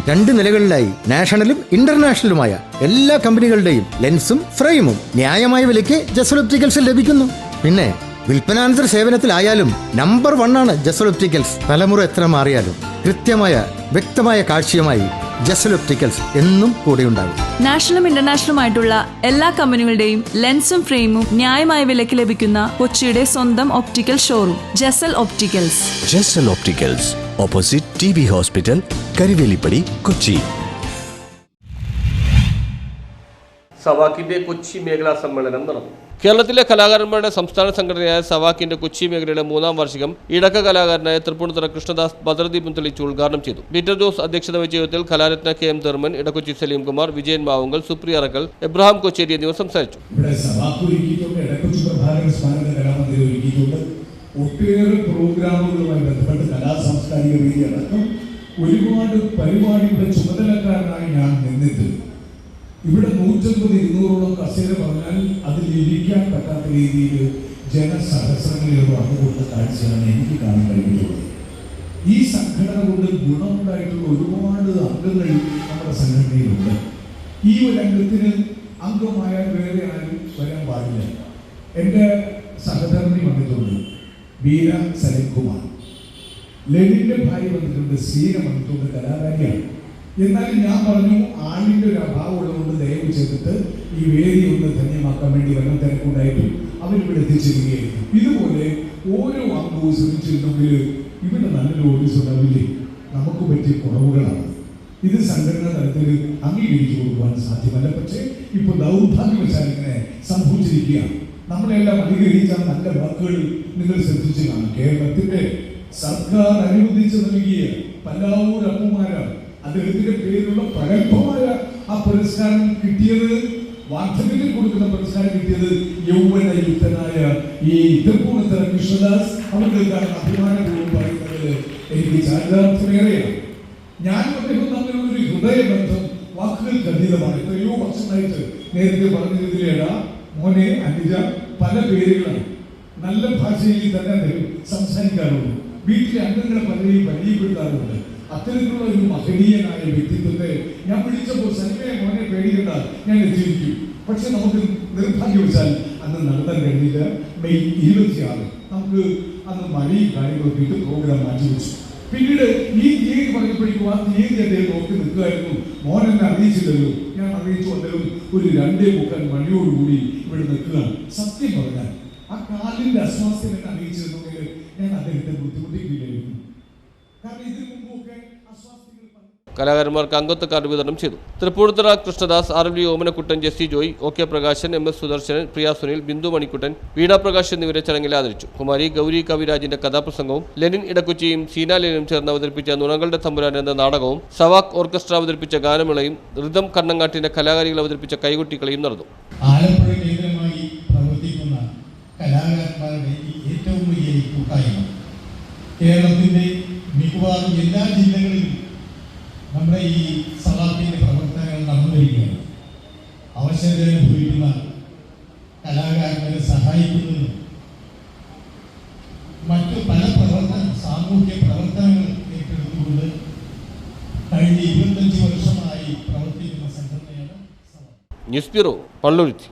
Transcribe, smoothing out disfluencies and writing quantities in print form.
2 നിലകളിലായി നാഷണലും ഇന്റർനാഷണലുമായ എല്ലാ കമ്പനികളുടെയും ലെൻസും ഫ്രെയിമും ന്യായമായ വിലയ്ക്ക് ജസൽ ഒപ്റ്റിക്കൽസിൽ ലഭിക്കുന്നു. പിന്നെ വിൽപ്പനാനന്തര സേവനത്തിലായാലും നമ്പർ 1 ആണ് ജസൽ ഒപ്റ്റിക്കൽസ്. തലമുറ എത്ര മാറിയാലും കൃത്യമായ വ്യക്തമായ കാഴ്ചയുമായി ജസൽ ഒപ്റ്റിക്കൽസ് എന്നും കൂടെയുണ്ടാകും. നാഷണലും ഇന്റർനാഷണലുമായിട്ടുള്ള എല്ലാ കമ്പനികളുടെയും ലെൻസും ഫ്രെയിമും ന്യായമായ വിലയ്ക്ക് ലഭിക്കുന്ന കൊച്ചിയുടെ സ്വന്തം optical showroom Jasal opticals. Jasal opticals, opposite TB hospital, Karivelippady, Kochi. സവാക്കിന്റെ കൊച്ചി മേഖലാ സമ്മേളനം നടന്നു. കേരളത്തിലെ കലാകാരന്മാരുടെ സംസ്ഥാന സംഘടനയായ സവാക്കിന്റെ കൊച്ചി മേഖലയുടെ 3ാം വാർഷികം ഇടക്ക കലാകാരനായ തൃപ്പൂണിത്തുറ കൃഷ്ണദാസ് ഭദ്രദീപം തെളിയിച്ച് ഉദ്ഘാടനം ചെയ്തു. പീറ്റർ ജോസ് അധ്യക്ഷത വഹിച്ച യോഗത്തിൽ കലാരത്ന KM ധർമ്മൻ, ഇടക്കൊച്ചി സലീംകുമാർ, വിജയൻ മാവുങ്കൽ, സുപ്രിയ അറക്കൽ, എബ്രഹാം കൊച്ചേരി എന്നിവർ സംസാരിച്ചു. ഒട്ടേറെ പ്രോഗ്രാമുകളുമായി ബന്ധപ്പെട്ട് കലാസാംസ്കാരിക വേദി അടക്കം ഒരുപാട് പരിപാടിയുടെ ചുമതലക്കാരനായി ഞാൻ നിന്നിട്ട് ഇവിടെ 150-200ഓളം കസേര പറഞ്ഞാൽ അതിൽ ഇരിക്കാൻ പറ്റാത്ത രീതിയിൽ ജനസഹസ്രങ്ങളിൽ വന്നുകൊടുത്ത കാഴ്ചയാണ് എനിക്ക് കാണാൻ കഴിഞ്ഞിട്ടുള്ളത്. ഈ സംഘടന കൊണ്ട് ഗുണമുണ്ടായിട്ടുള്ള ഒരുപാട് അംഗങ്ങൾ നമ്മുടെ സംഘടനയിലുണ്ട്. ഈ ഒരു അംഗത്തിന് അംഗമായ വേറെ ആരും വരാൻ പാടില്ല. എൻ്റെ സഹധർമ്മി വന്നിട്ടുണ്ട്, വീര സലീംകുമാർ. ലെനിന്റെ ഭാര്യ വന്നിട്ടുണ്ട്, സീന വന്നിട്ടുണ്ട്, കലാകാരിയാണ്. എന്നാലും ഞാൻ പറഞ്ഞു, ആളിൻ്റെ ഒരു അഭാവം ഉള്ളതുകൊണ്ട് ദയവ് ചെയ്തിട്ട് ഈ വേദി ഒന്ന് ധന്യമാക്കാൻ വേണ്ടി വല്ല തിരക്കുണ്ടായിട്ടും അവരിവിടെ എത്തിച്ചിരിക്കുകയായിരുന്നു. ഇതുപോലെ ഓരോ അംഗവും ശ്രമിച്ചിട്ടുണ്ടെങ്കിൽ ഇവിടെ നല്ലൊരു ഓഫീസ് ഉണ്ടാവില്ലേ? നമുക്ക് പറ്റിയ കുറവുകളാണ്. ഇത് സംഘടനാ തലത്തിൽ അംഗീകരിച്ചു കൊടുക്കുവാൻ സാധ്യമല്ല. പക്ഷേ ഇപ്പോൾ ദൗർഭാഗ്യവശാൽ ഇങ്ങനെ സംഭവിച്ചിരിക്കുകയാണ്. നമ്മളെല്ലാം അംഗീകരിച്ച നല്ല വാക്കുകൾ നിങ്ങൾ ശ്രദ്ധിച്ചു കാണും. കേരളത്തിന്റെ സർക്കാർ അനുവദിച്ചു നൽകിയ പല്ലാവൂർ അപ്പുമാരാണ് അദ്ദേഹത്തിന്റെ പേരിലുള്ള പ്രഗത്ഭമായ ആ പുരസ്കാരം കിട്ടിയത്, വാർദ്ധക്യത്തിൽ കൊടുക്കുന്ന പുരസ്കാരം കിട്ടിയത് യൗവനയുക്തനായ ഈ തൃപ്പൂണിത്തുറ കൃഷ്ണദാസ്. അവർക്കാണ് അഭിമാനപൂർവ്വം പറയുന്നത്. എനിക്ക് ചാരിതാർത്ഥ്യമേറെയാണ്. ഞാനും അദ്ദേഹം തമ്മിലുള്ള ഒരു ഹൃദയബന്ധം വാക്കുകൾക്ക് അതീതമാണ്. എത്രയോ വർഷമായിട്ട് നേരത്തെ പറഞ്ഞിരുന്നില്ലേടാ മോനെ അനുജ, പല പേരുകളാണ്. നല്ല ഭാഷയിൽ തന്നെ അദ്ദേഹം സംസാരിക്കാറുണ്ട്. വീട്ടിലെ അംഗങ്ങളെ പലരെയും പരിചയപ്പെടുത്താറുണ്ട്. അത്തരത്തിലുള്ള ഒരു മഹനീയനായ വ്യക്തിത്വത്തെ ഞാൻ വിളിച്ചപ്പോൾ സന്മയ മോനെ പേടിക്കണ്ട, ഞാൻ എത്തിയിരിക്കും. പക്ഷെ നമുക്ക് നിർഭാഗ്യവശാൽ അന്ന് നടത്താൻ കഴിഞ്ഞില്ല. മെയ് 26 നമുക്ക് അന്ന് മഴയും കാര്യങ്ങളൊക്കെ ഇട്ട് പ്രോഗ്രാം മാറ്റിവെച്ചു. പിന്നീട് ഈ തീയതി പറഞ്ഞപ്പോഴേക്കും ആ തീയതി അദ്ദേഹം നോക്കി നിൽക്കുമായിരുന്നു. മോൻ എന്നെ അറിയിച്ചില്ലല്ലോ. ഞാൻ അറിയിച്ചു അദ്ദേഹം ഒരു 2:45 മണിയോടുകൂടി ഇവിടെ നിൽക്കുകയാണ്. സത്യം പറഞ്ഞാൽ ആ കാലിന്റെ അസ്വാസ്ഥ്യം എന്നെ അറിയിച്ചിരുന്നെങ്കിൽ ഞാൻ അദ്ദേഹത്തെ ബുദ്ധിമുട്ടിക്കില്ലായിരുന്നു. കാരണം ഇതിനു മുമ്പൊക്കെ കലാകാരന്മാർക്ക് അംഗത്വ കാർഡ് വിതരണം ചെയ്തു. Thrippunithura Krishnadas, RV Omanakuttan, Jessy Joy, OK Prakashan, MS Sudarshanan, Priya Sunil, Bindu Manikuttan, Veena Prakash എന്നിവരെ ചടങ്ങിൽ ആദരിച്ചു. കുമാരി ഗൗരി കവിരാജിന്റെ കഥാപ്രസംഗവും ലെനിൻ ഇടക്കൊച്ചിയും സീന ലെനിനും ചേർന്ന് അവതരിപ്പിച്ച നുണകളുടെ തമ്പുരാൻ എന്ന നാടകവും സവാക്ക് ഓർക്കസ്ട്ര അവതരിപ്പിച്ച ഗാനമേളയും റിതം കണ്ണങ്ങാട്ടിന്റെ കലാകാരികൾ അവതരിപ്പിച്ച കൈകൊട്ടിക്കളിയും നടന്നു. ആലപ്പുഴ കേന്ദ്രമായി പ്രവർത്തിക്കുന്ന കലാകാരന്മാരുടെ ഏറ്റവും വലിയ കൂട്ടായ്മ കേരളത്തിന്റെ മിക്കവാറും എല്ലാ ജില്ലകളിലും നമ്മുടെ ഈ സവാക്കിന്റെ പ്രവർത്തനങ്ങൾ നടന്നുവരികയാണ്. അവശത അനുഭവിക്കുന്ന കലാകാരന്മാരെ സഹായിക്കുന്നതിനും മറ്റു പല സാമൂഹ്യ പ്രവർത്തനങ്ങൾ ഏറ്റെടുത്തുകൊണ്ട് കഴിഞ്ഞ 25 വർഷമായി പ്രവർത്തിക്കുന്ന സംഘടനയാണ് സവാക്ക്. News bureau, Palluruthy.